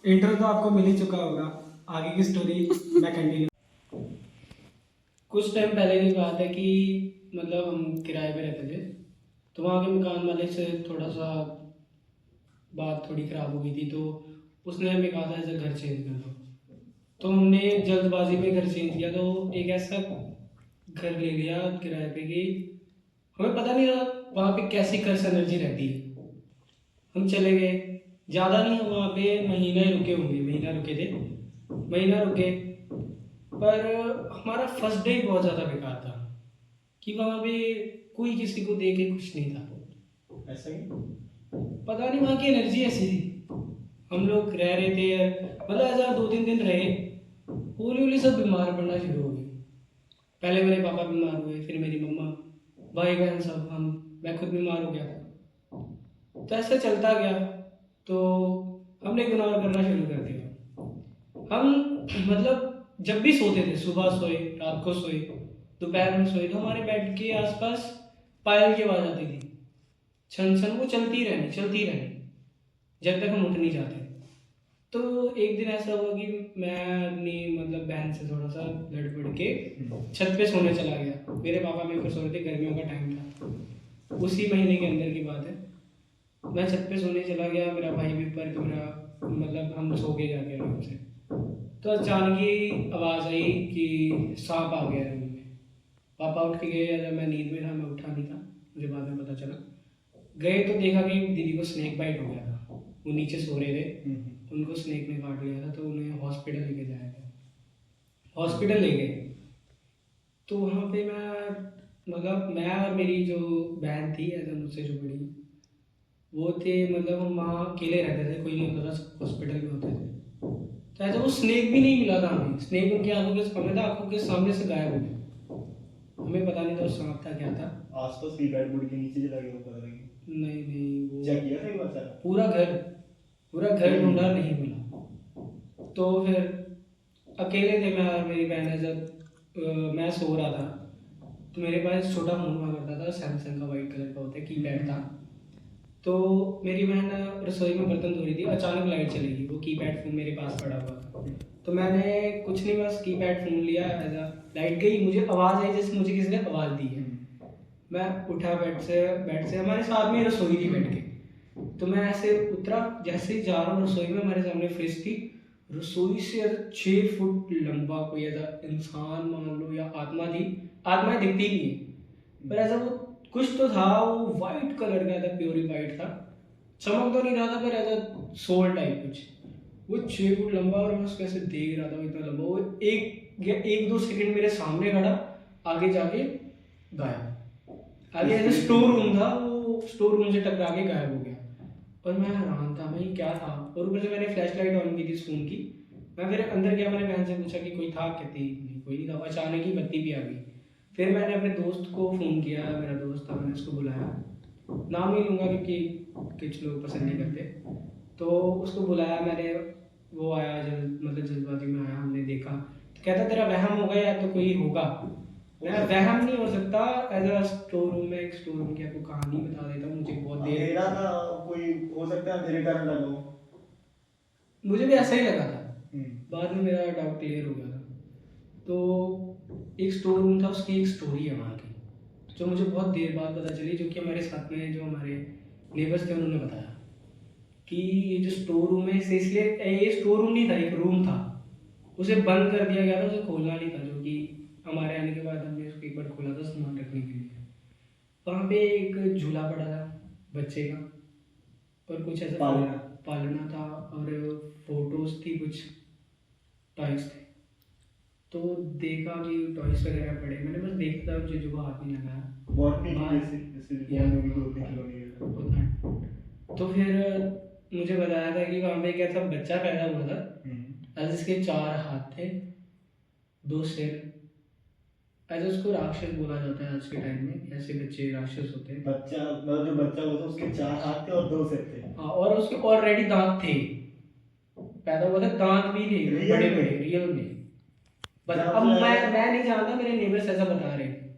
Intro तो आपको मिल ही चुका होगा, आगे की स्टोरी मैं कंटिन्यू। कुछ टाइम पहले की बात है कि मतलब हम किराए पे रहते थे, तो वहाँ के मकान वाले से थोड़ा सा बात थोड़ी ख़राब हो गई थी, तो उसने हमें कहा था ऐसा घर चेंज कर दो। तो हमने जल्दबाजी में घर चेंज किया, तो एक ऐसा घर ले लिया किराए पे कि हमें पता नहीं था वहाँ पे कैसी कर्स एनर्जी रहती है। हम चले गए, ज़्यादा नहीं, हम वहाँ पे महीना ही रुके होंगे, महीना रुके थे, महीना रुके। पर हमारा फर्स्ट डे बहुत ज़्यादा बेकार था कि वहाँ पे कोई किसी को देख के खुश नहीं था। ऐसा ही पता नहीं, वहाँ की एनर्जी ऐसी थी। हम लोग रह रहे थे, मतलब ऐसा 2-3 दिन रहे, हौली हौली सब बीमार पड़ना शुरू हो गए। पहले मेरे पापा बीमार हुए, फिर मेरी मम्मा, भाई बहन सब, हम, मैं खुद बीमार हो गया था। तो ऐसे चलता गया, तो हमने इग्नोर करना शुरू कर दिया। हम मतलब जब भी सोते थे, सुबह सोए, रात को सोए, दोपहर में सोए, तो हमारे बेड के आसपास पायल की आवाज़ आती थी, छन छन, वो चलती रहनी जब तक हम उठ नहीं जाते। तो एक दिन ऐसा हुआ कि मैं अपनी मतलब बहन से थोड़ा सा लड़ पड़ के छत पे सोने चला गया। मेरे पापा मेरे ऊपर सो रहे थे, गर्मियों का टाइम था, उसी महीने के अंदर की बात है। मैं छत पे सोने चला गया, मेरा भाई भी ऊपर, तो मेरा मतलब हम सो के जाके आराम से। तो अचानक ही आवाज़ आई कि सांप आ गया रूम में। पापा उठ के गए, अगर मैं नींद में था, मैं उठा नहीं था, मुझे बाद में पता चला। गए तो देखा कि दीदी को स्नेक बाइट हो गया था, वो नीचे सो रहे थे, उनको स्नेक ने काट लिया था, तो उन्हें हॉस्पिटल लेके जाया गया। हॉस्पिटल ले गए, तो वहाँ पे मैं मतलब मैं और मेरी जो बहन थी ऐसा मुझसे जो बड़ी, वो थे, मतलब हम वहाँ अकेले रहते थे, कोई नहीं होता था, सब हॉस्पिटल में होते थे। तो ऐसा वो स्नेक भी नहीं मिला था हमें, स्नेक उनकी आंखों के सामने था, आंखों के सामने से गायब हो गया। हमें पता नहीं था वो सांप था क्या था। आसपास की बेड बुड के नीचे चला गया, पता नहीं। नहीं नहीं, वो चेक किया था एक बार सारा? पूरा घर ढूंढा, नहीं मिला। तो फिर अकेले थे मैं और मेरी बहन है, जब मैं सो रहा था, तो मेरे पास छोटा फोन हुआ करता था, सैमसंग का वाइट कलर का होता है, कीपैड था। तो मेरी बहन रसोई में बर्तन धो रही थी, अचानक लाइट चली गई, वो कीपैड फ़ोन मेरे पास पड़ा हुआ था। तो मैंने कुछ नहीं, बस कीपैड फ़ोन लिया, ऐसा लाइट गई, मुझे आवाज़ आई जैसे मुझे किसी ने आवाज़ दी है। मैं उठा बेड से हमारे साथ में ही रसोई थी बैठ के। तो मैं ऐसे उतरा, जैसे ही जा रहा हूँ रसोई में, हमारे सामने फ्रिज थी। रसोई से ऐसा 6 फुट लंबा कोई ऐसा इंसान मान लो या आत्मा थी, आत्माएं दिखती नहीं है, पर ऐसा वो कुछ तो था, वो वाइट कलर का था, प्योरी वाइट था, चमक तो नहीं रहा था, पर ऐसा सोल टाइप कुछ। वो 6 फुट लंबा, और मैं उसको ऐसे देख रहा था, वो इतना लंबा, वो एक दो सेकंड मेरे सामने खड़ा, आगे जाके गायब। आगे ऐसे स्टोर रूम था, वो स्टोर रूम से टकरा के गायब हो गया। और मैं हैरान था भाई क्या था, और ऊपर से मैंने फ्लैश लाइट ऑन की थी इस फोन की। मैं फिर अंदर गया, मैंने बहन से पूछा कि कोई था, कहती नहीं कोई नहीं था। अचानक ही बत्ती भी आ गई। फिर मैंने अपने दोस्त को फ़ोन किया, मेरा दोस्त था, मैंने उसको बुलाया, नाम नहीं लूँगा क्योंकि कुछ लोग पसंद नहीं करते। तो उसको बुलाया मैंने, वो आया, मतलब जल्दबाजी में आया, हमने देखा, तो कहता तेरा वहम होगा या तो कोई होगा। मैं वहम नहीं हो सकता, एज अ स्टोर रूम में, एक स्टोर रूम की आपको कहानी बता देता हूँ, मुझे बहुत देर, अंधेरा था, कोई हो सकता है अंधेरे कारण लगा हो। मुझे भी ऐसा ही लगा था, बाद में मेरा डाउट क्लियर हो गया था। तो एक स्टोर रूम था, उसकी एक स्टोरी है वहाँ की, जो मुझे बहुत देर बाद पता चली, जो कि हमारे साथ में जो हमारे नेबर्स थे उन्होंने बताया कि ये जो स्टोर रूम है, इसे इसलिए, ये स्टोर रूम नहीं था, एक रूम था, उसे बंद कर दिया गया था, उसे खोलना नहीं था, जो कि हमारे आने के बाद हमने उसको एक बार खोला था सामान रखने के लिए। वहाँ पे एक झूला पड़ा था बच्चे का, और कुछ ऐसा पालना था, और फोटोज थी, कुछ टॉयज थे। तो देखा कि टॉयज वगैरह पड़े, मैंने बस देखा था, मुझे जो हाथ नहीं लगाया। बॉटनी की हाँ, जैसे जैसे या बॉटनी की होती खिलौने की। उतना। तो फिर मुझे बताया था कि वहाँ पे क्या था, बच्चा पैदा हुआ था, आज इसके 4 हाथ थे, 2 सिर, ऐसे उसको राक्षस बोला जाता है आज के टाइम में, ऐसे बच्चे राक्षस होते हैं। बच्चा मतलब जो बच्चा हुआ था उसके 4 हाथ थे और 2 सिर थे। हाँ, और उसके ऑलरेडी दांत थे, पैदा हुआ था, दांत भी थे रियल बड़े में? बड़े, रियल में। बट जब अब मैं नहीं जानता, मेरे नेबर्स ऐसा बता रहे हैं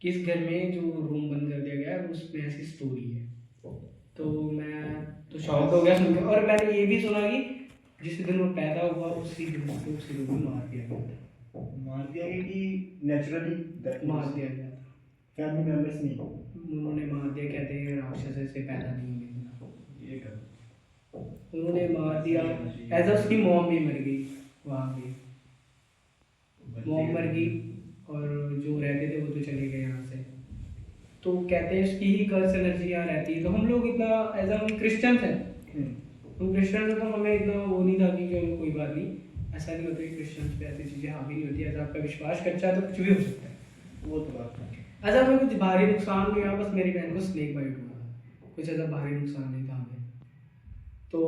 कि इस घर में जो रूम बंद कर दिया गया है उसमें ऐसी स्टोरी है। तो मैं तो शॉक हो गया सुनकर, और मैंने ये भी सुना कि जिस दिन वो पैदा हुआ उसी दिन से उसी दिन को मार दिया गया था। मार दिया गया कि नेचुरली डेथ? मार दिया गया था, फैमिली मेंबर्स नहीं? उन्होंने मार दिया, कहते हैं राक्षस से पैदा नहीं होने देना, ये कर उन्होंने मार दिया। ऐसा उसकी मॉम भी मर गई वहाँ पे, मॉम मर गई और जो रहते थे वो तो चले गए यहाँ से। तो कहते हैं उसकी ही कर्स एनर्जी यहाँ रहती है। तो हम लोग इतना एज हम क्रिश्चियंस हैं, हम क्रिश्चियंस हैं, तो हमें इतना वो नहीं था कि चलो कोई बात नहीं, ऐसा नहीं होता कि क्रिश्चियंस पे ऐसी चीज़ें हावी नहीं होती। ऐसा आपका विश्वास कच्चा है तो कुछ भी हो सकता है। वो तो बात है। ऐसा हमें कुछ भारी नुकसान नहीं हुआ, बस मेरी बहन को स्नेक बाइट हुआ था, कुछ ऐसा भारी नुकसान नहीं था हमें। तो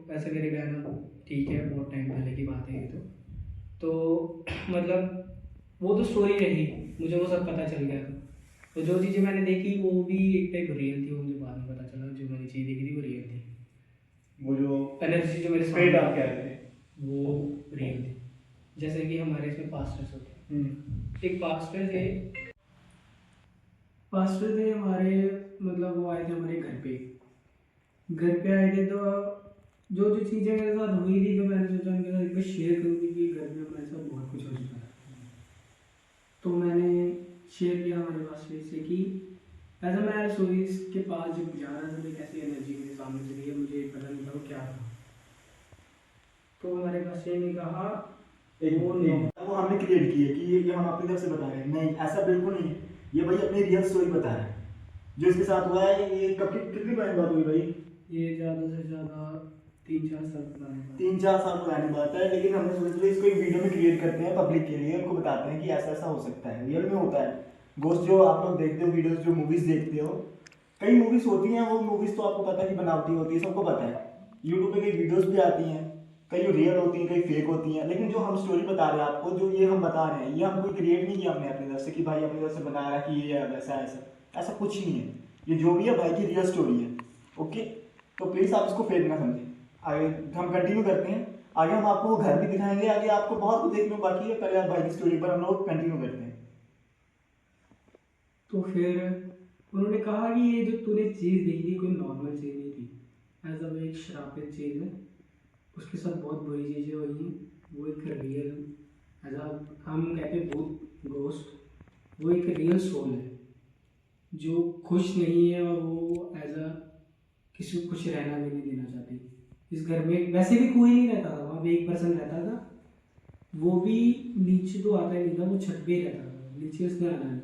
वैसे मेरी बहन ठीक है, बहुत टाइम पहले की बात है ये तो मतलब वो तो स्टोरी रही, मुझे वो सब पता चल गया था। तो जो चीज़ें मैंने देखी वो भी एक टाइप रियल थी, वो मुझे बाद में पता चला जो मैंने चीज़ देखी थी वो रियल थी। वो जो एनर्जी जो मेरे स्प्रेड सामने आप कह रहे थे वो रियल थी। जैसे कि हमारे इसमें पास्टर्स होते हैं, एक पास्टर थे हमारे, मतलब वो आए थे हमारे घर पे आए थे। तो जो जो चीज़ें मेरे साथ हुई थी, तो मैंने सोचा उनके साथ एक बार शेयर करूँगी कि घर में हमारे साथ बहुत कुछ हो चुका है। तो मैंने शेयर किया हमारे पास्टर से कि ऐसा मैं रसोई के पास जब जा रहा था तो एक ऐसी एनर्जी मेरे सामने से गई, मुझे पता नहीं था वो क्या था। तो हमारे पास्टर ने कहा वो हमने क्रिएट की है कि ये हम अपनी तरफ से बता रहे हैं, नहीं ऐसा बिल्कुल नहीं। ये भाई अपनी रियल स्टोरी बता रहा है जो इसके साथ हुआ है। ये कब कितनी पुरानी बात हुई भाई? ये ज़्यादा से ज़्यादा 3-4 साल पुरानी बात। 3-4 साल पुरानी बात है, लेकिन हमने सोचा इसको एक वीडियो में क्रिएट करते हैं पब्लिक के लिए, उनको बताते हैं कि ऐसा ऐसा हो सकता है, रियल में होता है। गोस्ट जो आप लोग देखते हो वीडियोस, जो मूवीज देखते हो, कई मूवीज होती हैं, वो मूवीज तो आपको पता है कि बनावटी होती है, सबको पता है। यूट्यूब पे कई वीडियोस भी आती हैं, कई रियल होती हैं, कई फेक होती हैं। लेकिन जो हम स्टोरी बता रहे हैं आपको, जो ये हम बता रहे हैं, ये हम कोई क्रिएट नहीं किया हमने अपनी तरफ से कि भाई अपनी तरफ से बना रहा कि ये ऐसा ऐसा ऐसा कुछ नहीं है। ये जो भी है भाई की रियल स्टोरी है। ओके, तो प्लीज़ आप इसको फेक ना समझें। आगे हम कंटिन्यू करते हैं, आगे हम आपको घर भी दिखाएंगे, आगे आपको बहुत कुछ देखने को बाकी है। पहले आप भाई की स्टोरी पर हम लोग कंटिन्यू करते हैं। तो फिर उन्होंने कहा कि ये जो तूने चीज़ देखी थी कोई नॉर्मल चीज़ नहीं थी, एज अब एक श्रापित चीज़ है, उसके साथ बहुत बुरी चीज़ें हुई हैं। वो एक रियल, ऐसा हम कहते हैं भूत घोस्ट, वो एक रियल सोल है जो खुश नहीं है और वो एज अ किसी को खुश रहना भी नहीं देना चाहती। इस घर में वैसे भी कोई नहीं रहता था, वहाँ पे एक पर्सन रहता था, वो भी नीचे तो आता ही नहीं था, वो छत पे ही रहता था, नीचे उसने आना नहीं।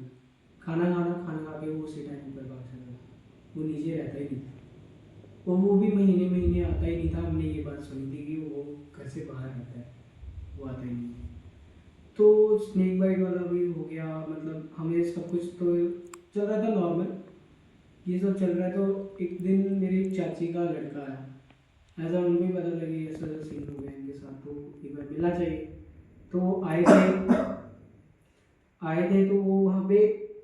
खाना खा के वो उसी टाइम ऊपर भाग जाता था, वो नीचे रहता ही नहीं था। और वो भी महीने आता ही नहीं था। हमने ये बात सुनी थी कि वो घर से बाहर रहता है, वो आता ही नहीं है। तो स्नेक बाइट वाला भी हो गया, मतलब हमें सब कुछ तो चल रहा था नॉर्मल, ये सब चल रहा है। तो एक दिन मेरी चाची का लड़का आया, ऐसा उनको भी पता लगी ऐसा ऐसा सीन हो गया इनके साथ, तो एक बार मिलना चाहिए। तो आए थे तो वो वहाँ पे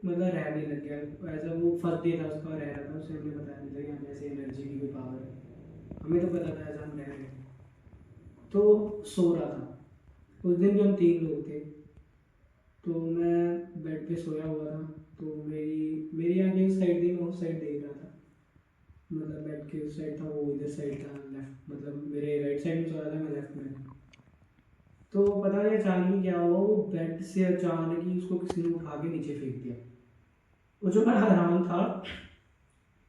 मतलब रहने लग गया। ऐसा वो फर्स्ट डे था उसका, रह रहा था, उसे हमने बताया नहीं था कि हमें ऐसे एनर्जी की कोई पावर है, हमें तो पता था ऐसा हम रह रहे थे। तो सो रहा था उस दिन भी, हम 3 लोग थे। तो मैं बेड पे सोया हुआ था, तो मेरी आंखें उस साइड थी, मैं उस साइड देख रहा था, मतलब बेड के उस साइड था, वो इधर साइड था लेफ्ट, मतलब मेरे राइट साइड में सो रहा था, मैं लेफ्ट में था। तो पता नहीं अचानक ही क्या हुआ, वो बेड से अचानक ही उसको किसी ने उठा के नीचे फेंक दिया। वो जो मैं हैरान था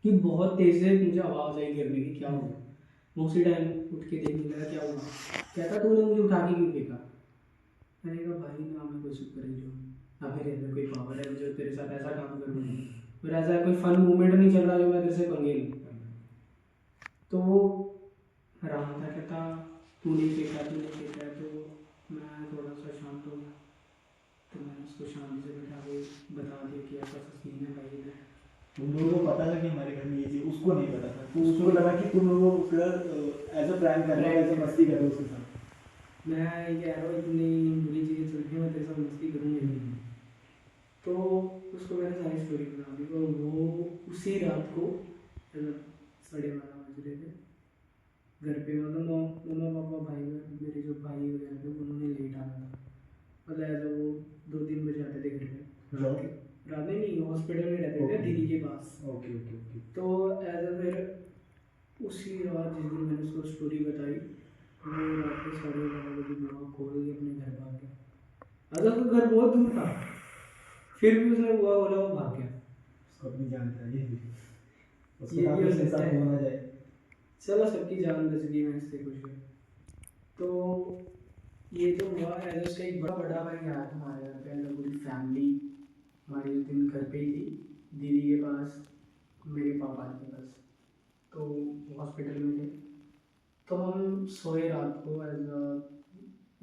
कि बहुत तेज से मुझे आवाज़ आई गिरने की, क्या हुआ। मैं उसी टाइम उठ के देखने लगा क्या हुआ। कहता तूने मुझे उठा के क्यों फेंका। मैंने कहा भाई ना मैं कोई सुपर हीरो, ना मेरे अंदर कोई पावर है जो तेरे साथ ऐसा काम करूँ, मेरा ऐसा कोई फन मूवमेंट नहीं चल रहा जो मैं तेरे से पंगे लूँ। तो वो हैरान था, कहता तू नहीं फेंका। तो मैं थोड़ा सा शांत हो गया, तो मैंने उसको शांति से बैठा के बता दिया कि ऐसा ऐसा सीन है भाई इधर। तुम लोगों को पता था कि हमारे घर में ये चीज़, उसको नहीं पता था, तो उसको लगा कि तुम लोग एज अ प्रैंक कर रहे हो, एज अ मस्ती कर रहे हो उसके साथ। मैं ये कह रहा हूँ इतनी बुरी चीज़ें चल रही हैं, मैं तेरे साथ मस्ती करूँगी। तो उसको मैंने सारी स्टोरी बता दी। और वो उसी रात को 12:30 बज रहे थे, घर पे मतलब मम्मा पापा भाई, मेरे जो भाई वगैरह थे उन्होंने लेट आना था, मतलब ऐसा वो 2-3 बजे आते थे घर पे। रात में नहीं, हॉस्पिटल में रहते थे दीदी के पास। Okay okay okay. तो ऐसा फिर उसी रात जिस दिन मैंने उसको स्टोरी बताई, मैं रात के 12:30 बुआ खोल के अपने घर भाग गया। अगर तो घर बहुत दूर था, फिर भी उसने बुआ बोला वो भाग गया। उसको अपनी जान चाहिए थी, उसके ये साथ भी हो उसके सकता साथ है। होना जाए। चलो सबकी जान बच गई, मैं इससे खुश हूँ। तो ये तो हुआ है। उसका एक बड़ा बड़ा भाई आया था हमारे घर पे, मतलब पूरी फैमिली हमारे उस दिन घर पे ही थी, दीदी के पास, मेरे पापा के पास। तो हॉस्पिटल में थे, तो हम सोए रात को, एज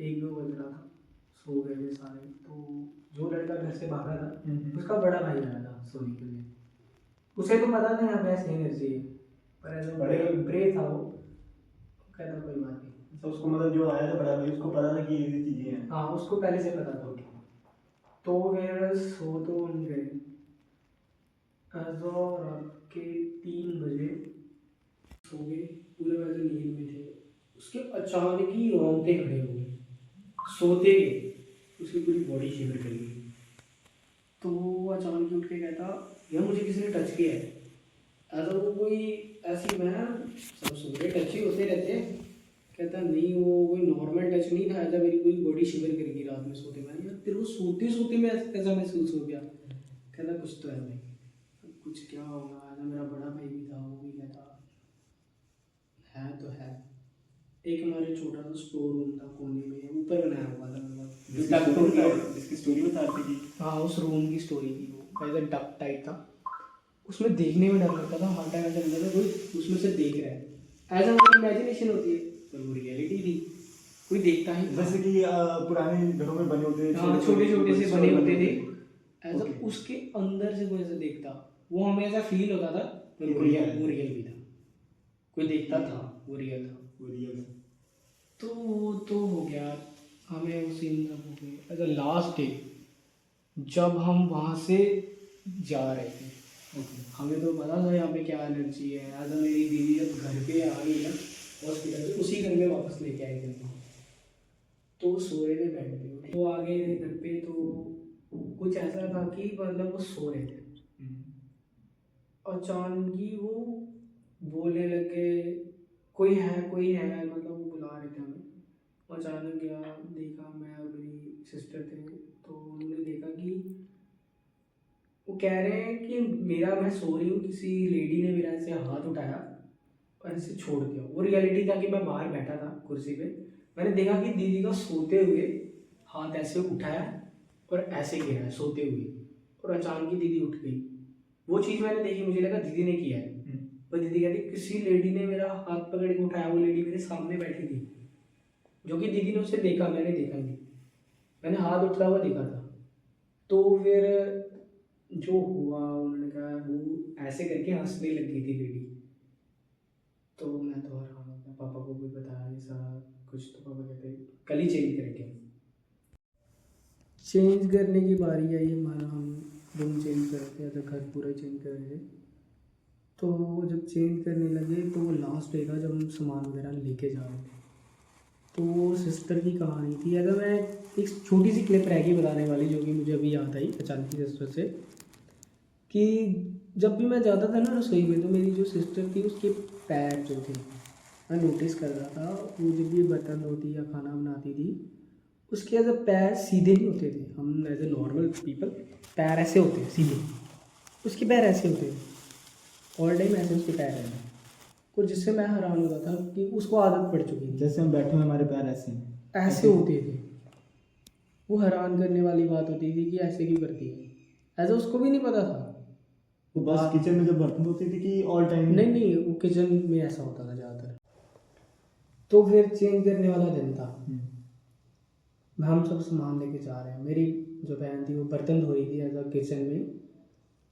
1-2 बज रहा था, सो गए थे सारे। तो जो लड़का घर से भागा था, उसका बड़ा भाई आया था सोने के लिए। उसे तो पता नहीं हमें ऐसे एनर्जी है, पर एज बड़े ब्रे था वो, कहता कोई बात नहीं। तो उसको मतलब जो आया था बड़ा भाई, उसको पता था कि ये चीजें हैं। हाँ, उसको पहले से पता था। तो फिर सो तो हम गए, रात के 3 बजे सो गए, पूरे वैसे नींद में थे। उसके अचानक ही रोंगटे खड़े हो गए, सोते ही उसकी पूरी बॉडी शिवर कर गई। तो वो अचानक ही उठ के कहता, यार मुझे किसी ने टच किया है। ऐसा वो कोई ऐसी, मैं सब सो रहे, टच ही होते रहते हैं। कहता नहीं, वो कोई नॉर्मल टच नहीं था, ऐसा मेरी पूरी बॉडी शिवर कर गई रात में सोते। मैंने यार तेरे को सोते सोते में ऐसा महसूस हो गया। कहता कुछ तो है भाई। कुछ क्या होगा, ऐसा मेरा बड़ा भाई भी था, वो भी कहता है तो है। एक हमारे छोटा सा स्टोर रूम था कोने में, ऊपर बनाया हुआ था, मतलब जिसकी स्टोरी बता रहे थे कि हाँ, उस रूम की स्टोरी थी वो, ऐसा डक टाइप था। उसमें देखने में डर लगता था, हर टाइम ऐसा लगता था कोई उसमें से देख रहा है। ऐसा हमारी इमेजिनेशन होती है, पर वो रियलिटी थी, कोई देखता ही था। जैसे कि पुराने घरों में बने होते थे, हाँ, छोटे छोटे से बने होते थे। ऐसा Okay. उसके अंदर से कोई ऐसा देखता, वो हमें ऐसा फील होता था, पर वो वो real है। रियल भी था। कोई देखता था, वो रियल था। वो रियल है। तो वो तो हो गया, हमें उस सीन में हो गए। एज अ लास्ट डे जब हम वहाँ से जा रहे थे, हमें तो पता था यहाँ पे क्या एनर्जी है। एज अ मेरी दीदी जब घर पे आ गई ना हॉस्पिटल से, उसी घर में वापस लेके आई थी। तो वो सो रहे थे बेड पे, वो आ गए थे घर पे। तो कुछ ऐसा था कि मतलब वो सो रहे थे, अचानक ही वो बोलने लगे, कोई है कोई है, मतलब वो बुला रहे थे हमें। अचानक गया, देखा, मैं और मेरी सिस्टर थे। तो उन्होंने देखा कि वो कह रहे हैं कि मेरा, मैं सो रही हूँ, किसी लेडी ने मेरा ऐसे हाथ उठाया और ऐसे छोड़ दिया। वो रियलिटी था कि मैं बाहर बैठा था कुर्सी पे, मैंने देखा कि दीदी का सोते हुए हाथ ऐसे उठाया और ऐसे गिरा है सोते हुए, और अचानक ही दीदी उठ गई। वो चीज़ मैंने देखी, मुझे लगा दीदी ने किया है। पर दीदी कहती किसी लेडी ने मेरा हाथ पकड़ के उठाया। वो लेडी मेरे सामने बैठी थी, जो कि दीदी ने उसे देखा, मैंने देखा नहीं, मैंने हाथ उठता हुआ देखा था। तो फिर जो हुआ, उन्होंने कहा वो ऐसे करके हंसने लग गई थी लेडी। तो मैं तो हैरान हो गया, पापा को भी बताया ये सारा कुछ। तो पापा कहते कल ही चेंज करेंगे। चेंज करने की बारी आई हमारा, हम रूम चेंज कर रहे थे, घर पूरा चेंज कर रहे थे। तो जब चेंज करने लगे तो वो लास्ट डे था जब हम सामान वगैरह लेके जा रहे थे। तो वो सिस्टर की कहानी थी। अगर मैं एक छोटी सी क्लिप रह गई बताने वाली, जो कि मुझे अभी याद आई अचानक ही सिस्टर से, कि जब भी मैं जाता था ना रसोई में, तो मेरी जो सिस्टर थी उसके पैर जो थे, मैं नोटिस कर रहा था, वो जब भी बर्तन धोती या खाना बनाती थी, उसके एज पैर सीधे नहीं होते थे। हम एज ए नॉर्मल पीपल पैर ऐसे होते हैं सीधे, उसके पैर ऐसे होते थे, ऑल टाइम ऐसे उसके पैर रहते। और जिससे मैं हैरान होता था कि उसको आदत पड़ चुकी थी, जैसे हम बैठे हुए हमारे पैर ऐसे हैं, ऐसे होते थे। वो हैरान करने वाली बात होती थी कि ऐसे क्यों करती है, ऐसा उसको भी नहीं पता था। वो बस किचन में जब बर्तन धोती थी कि ऑल टाइम? नहीं नहीं, वो किचन में ऐसा होता था ज़्यादातर। तो फिर चेंज करने वाला दिन था, हम सब सामान लेके जा रहे हैं। मेरी जो बहन थी वो बर्तन धो रही थी एज अ किचन में।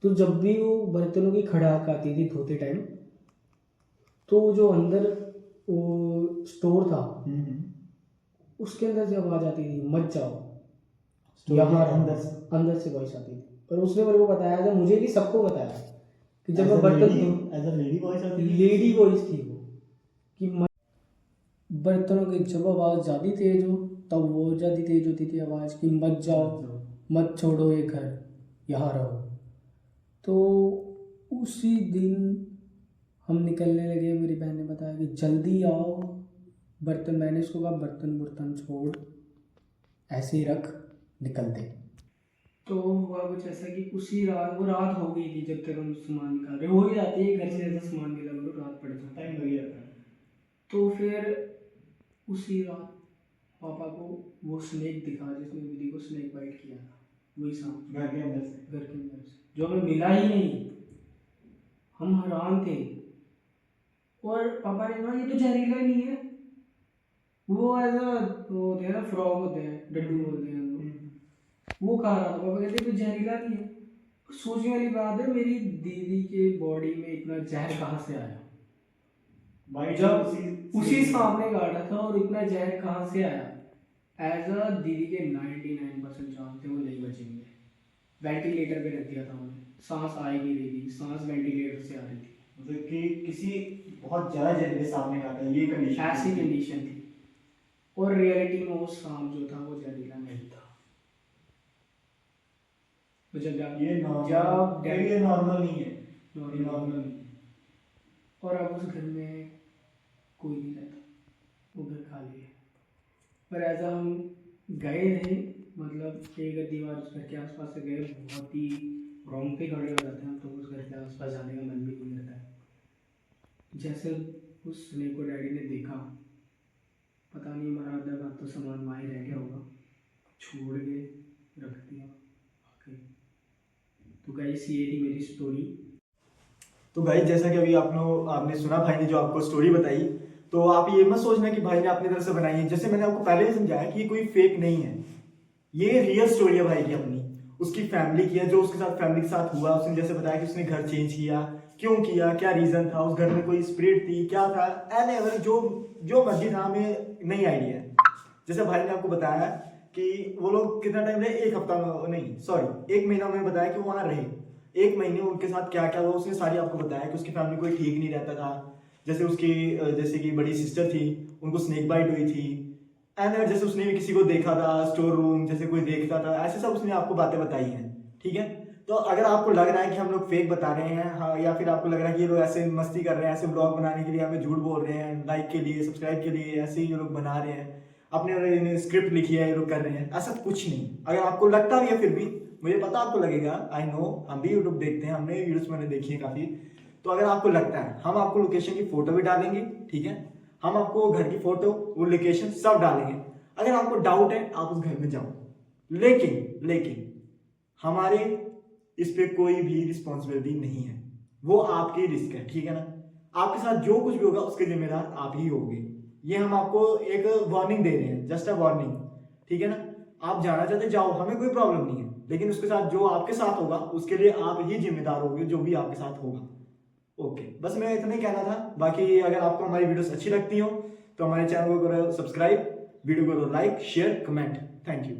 तो जब भी वो बर्तनों की खड़ाक आती थी धोते टाइम, तो जो अंदर वो स्टोर था उसके अंदर से आवाज़ आती थी मत जाओ यहाँ, अंदर से वॉइस आती थी। पर उसने मेरे को बताया था, मुझे नहीं सबको बताया कि जब मैं बर्तन, एज अ लेडी वॉइस आती थी, लेडी वॉइस थी वो, कि बर्तनों की जब आवाज़ ज़्यादा तेज हो तब वो ज़्यादा तेज होती थी आवाज़, कि मत जाओ, मत छोड़ो ये घर, यहाँ रहो। तो उसी दिन हम निकलने लगे, मेरी बहन ने बताया कि जल्दी आओ, बर्तन, मैंने उसको कहा बर्तन बुर्तन छोड़, ऐसे ही रख, निकल दे। तो हुआ कुछ ऐसा कि उसी रात, वो रात हो गई थी जब तक हम सामान निकाल रहे, हो ही जाती है घर से ऐसा सामान निकाल लो रात पड़ जाता है, टाइम लग जाता है। तो फिर उसी रात पापा को वो स्नेक दिखा जिसने दीदी को स्नेक बाइट किया था, वही सांप घर के अंदर से। घर के अंदर से, जो हमें मिला ही नहीं। हम हैरान थे और पापा ने कहा ये तो जहरीला नहीं है, वो ऐसा वो होते हैं ना, फ्रॉग होते हैं, डड्डू बोलते हैं उनको, वो खा रहा था। पापा कहते तो जहरीला नहीं है। सोचने वाली बात है, मेरी दीदी के बॉडी में इतना जहर कहाँ से आया? भाई जब उसी सांप ने काटा था और इतना जहर कहाँ से आया? एज अ दीदी के 99% चांस थे वो नहीं बचेंगे। वेंटिलेटर पे रख दिया था उन्हें, सांस आ ही नहीं रही थी, सांस वेंटिलेटर से आ रही थी, मतलब कि किसी बहुत ज्यादा जहरीले सांप ने काटा, ये कंडीशन ऐसी कंडीशन थी। और रियलिटी में वो सांप जो था वो जहरीला नहीं था। तो जब ये जब नॉर्मल नहीं है, नॉर्मल नॉर्मल नहीं। और अब उस घर में कोई नहीं रहता, वो घर खाली है। पर ऐसा हम गए थे, मतलब एक आधी बार उस घर के आसपास से गए, बहुत ही रोंगटे खड़े हो जाते हैं, तो उस घर के आसपास जाने का मन भी नहीं करता है। जैसे उस स्नेक को डैडी ने देखा, पता नहीं हमारा आधा बात तो सामान वहाँ ही रह गया होगा, छोड़ के रख दिया आके। तो गाइस ये थी मेरी स्टोरी। तो भाई जैसा कि अभी आपने सुना भाई ने जो आपको स्टोरी बताई, तो आप ये मत सोचना कि भाई ने अपनी तरफ से बनाई है। जैसे मैंने आपको पहले ही समझाया कि ये कोई फेक नहीं है, ये रियल स्टोरी है भाई की अपनी, उसकी फैमिली की है, जो उसके साथ फैमिली के साथ हुआ। उसने जैसे बताया कि उसने घर चेंज किया, क्यों किया, क्या रीजन था, उस घर में कोई स्पिरिट थी, क्या था, एवरी जो मर्जी था, हमें नहीं आइडिया है। जैसे भाई ने आपको बताया कि वो लोग कितना टाइम रहे, एक हफ्ता में नहीं सॉरी 1 महीना में बताया कि वो वहाँ रहे। 1 महीने उनके साथ क्या क्या हुआ उसने सारी आपको बताया कि उसकी फैमिली कोई ठीक नहीं रहता था। जैसे कि बड़ी सिस्टर थी, उनको स्नेक बाइट हुई थी, एंड जैसे उसने भी किसी को देखा था स्टोर रूम, जैसे कोई देखता था, ऐसे सब उसने आपको बातें बताई हैं। ठीक है, तो अगर आपको लग रहा है कि हम लोग फेक बता रहे हैं, हाँ, या फिर आपको लग रहा है कि ये लोग ऐसे मस्ती कर रहे हैं, ऐसे ब्लॉग बनाने के लिए हमें झूठ बोल रहे हैं, लाइक के लिए, सब्सक्राइब के लिए, ऐसे ही ये लोग बना रहे हैं, अपने स्क्रिप्ट लिखी है ये लोग कर रहे हैं, ऐसा कुछ नहीं। अगर आपको लगता भी है, फिर भी मुझे पता आपको लगेगा, आई नो, हम भी यूट्यूब देखते हैं, हमने वीडियोस मैंने देखी है काफी। तो अगर आपको लगता है, हम आपको लोकेशन की फोटो भी डालेंगे, ठीक है, हम आपको घर की फोटो, वो लोकेशन सब डालेंगे। अगर आपको डाउट है आप उस घर में जाओ, लेकिन हमारे इस पे कोई भी रिस्पॉन्सिबिलिटी नहीं है, वो आपकी रिस्क है, ठीक है ना। आपके साथ जो कुछ भी होगा उसके जिम्मेदार आप ही होंगे। ये हम आपको एक वार्निंग दे रहे हैं, जस्ट अ वार्निंग, ठीक है ना। आप जाना चाहते जाओ, हमें कोई प्रॉब्लम नहीं है, लेकिन उसके साथ जो आपके साथ होगा उसके लिए आप ही जिम्मेदार होंगे, जो भी आपके साथ होगा। ओके, बस मैं इतना ही कहना था। बाकी अगर आपको हमारी वीडियोस अच्छी लगती हो तो हमारे चैनल को करो सब्सक्राइब, वीडियो को करो like, share, comment. Thank you.